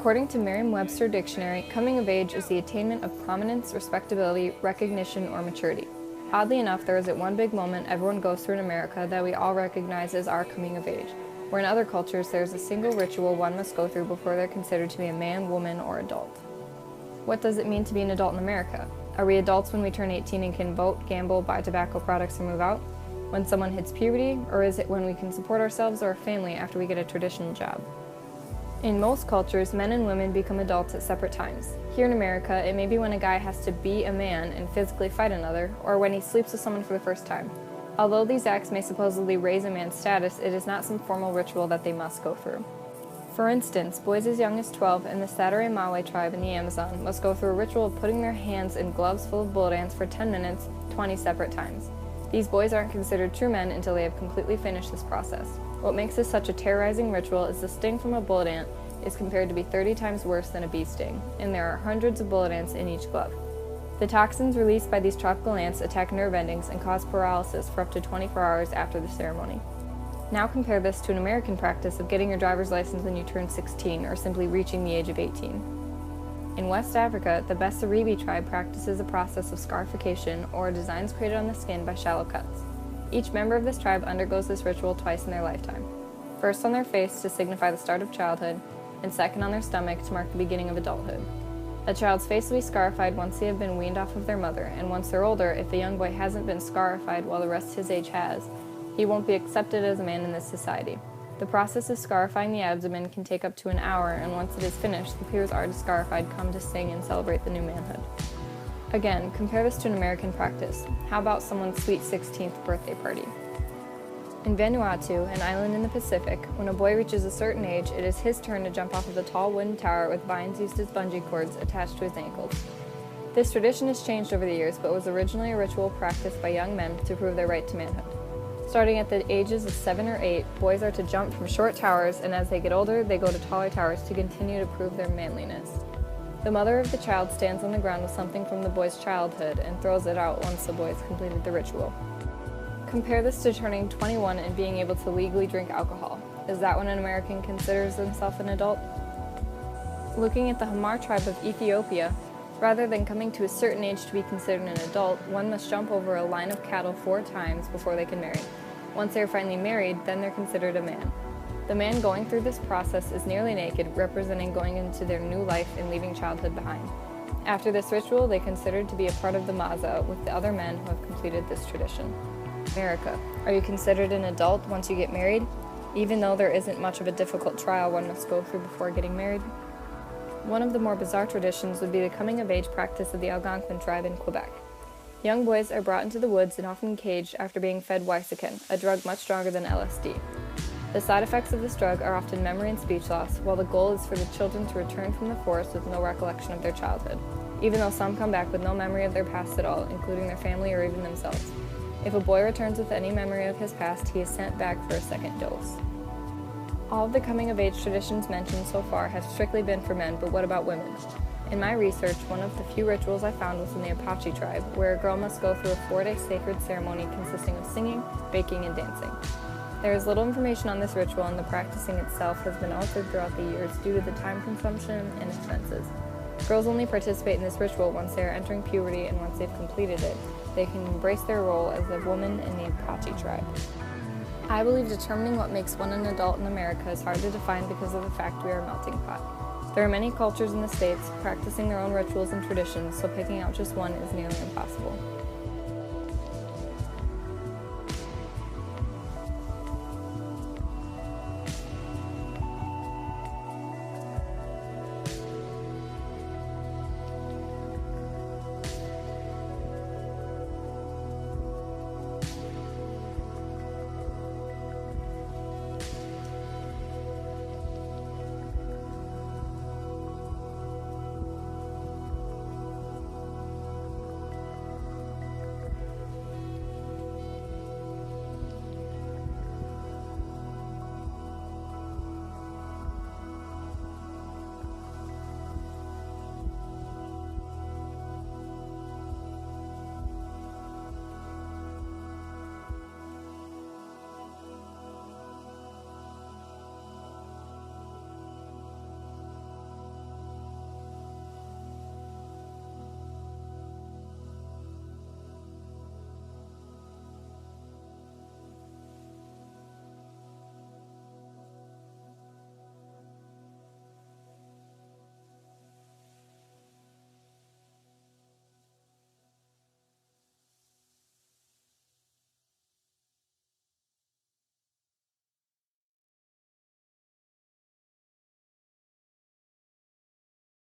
According to Merriam-Webster Dictionary, coming of age is the attainment of prominence, respectability, recognition, or maturity. Oddly enough, there isn't one big moment everyone goes through in America that we all recognize as our coming of age, where in other cultures there is a single ritual one must go through before they're considered to be a man, woman, or adult. What does it mean to be an adult in America? Are we adults when we turn 18 and can vote, gamble, buy tobacco products, and move out? When someone hits puberty? Or is it when we can support ourselves or our family after we get a traditional job? In most cultures, men and women become adults at separate times. Here in America, it may be when a guy has to be a man and physically fight another, or when he sleeps with someone for the first time. Although these acts may supposedly raise a man's status, it is not some formal ritual that they must go through. For instance, boys as young as 12 in the Sadare Mawe tribe in the Amazon must go through a ritual of putting their hands in gloves full of bullet ants for 10 minutes, 20 separate times. These boys aren't considered true men until they have completely finished this process. What makes this such a terrorizing ritual is the sting from a bullet ant is compared to be 30 times worse than a bee sting, and there are hundreds of bullet ants in each glove. The toxins released by these tropical ants attack nerve endings and cause paralysis for up to 24 hours after the ceremony. Now compare this to an American practice of getting your driver's license when you turn 16 or simply reaching the age of 18. In West Africa, the Bessaribi tribe practices a process of scarification, or designs created on the skin by shallow cuts. Each member of this tribe undergoes this ritual twice in their lifetime. First on their face to signify the start of childhood, and second on their stomach to mark the beginning of adulthood. A child's face will be scarified once they have been weaned off of their mother, and once they're older, if the young boy hasn't been scarified while the rest of his age has, he won't be accepted as a man in this society. The process of scarifying the abdomen can take up to an hour, and once it is finished, the peers already scarified come to sing and celebrate the new manhood. Again, compare this to an American practice. How about someone's sweet 16th birthday party? In Vanuatu, an island in the Pacific, when a boy reaches a certain age, it is his turn to jump off of the tall wooden tower with vines used as bungee cords attached to his ankles. This tradition has changed over the years, but was originally a ritual practiced by young men to prove their right to manhood. Starting at the ages of 7 or 8, boys are to jump from short towers, and as they get older, they go to taller towers to continue to prove their manliness. The mother of the child stands on the ground with something from the boy's childhood and throws it out once the boy has completed the ritual. Compare this to turning 21 and being able to legally drink alcohol. Is that when an American considers himself an adult? Looking at the Hamar tribe of Ethiopia, rather than coming to a certain age to be considered an adult, one must jump over a line of cattle 4 times before they can marry. Once they are finally married, then they're considered a man. The man going through this process is nearly naked, representing going into their new life and leaving childhood behind. After this ritual, they are considered to be a part of the Maza with the other men who have completed this tradition. America. Are you considered an adult once you get married? Even though there isn't much of a difficult trial one must go through before getting married? One of the more bizarre traditions would be the coming-of-age practice of the Algonquin tribe in Quebec. Young boys are brought into the woods and often caged after being fed Wisecan, a drug much stronger than LSD. The side effects of this drug are often memory and speech loss, while the goal is for the children to return from the forest with no recollection of their childhood, even though some come back with no memory of their past at all, including their family or even themselves. If a boy returns with any memory of his past, he is sent back for a second dose. All of the coming-of-age traditions mentioned so far have strictly been for men, but what about women? In my research, one of the few rituals I found was in the Apache tribe, where a girl must go through a 4-day sacred ceremony consisting of singing, baking, and dancing. There is little information on this ritual, and the practicing itself has been altered throughout the years due to the time consumption and expenses. Girls only participate in this ritual once they are entering puberty, and once they've completed it, they can embrace their role as a woman in the Apache tribe. I believe determining what makes one an adult in America is hard to define because of the fact we are a melting pot. There are many cultures in the States practicing their own rituals and traditions, so picking out just one is nearly impossible.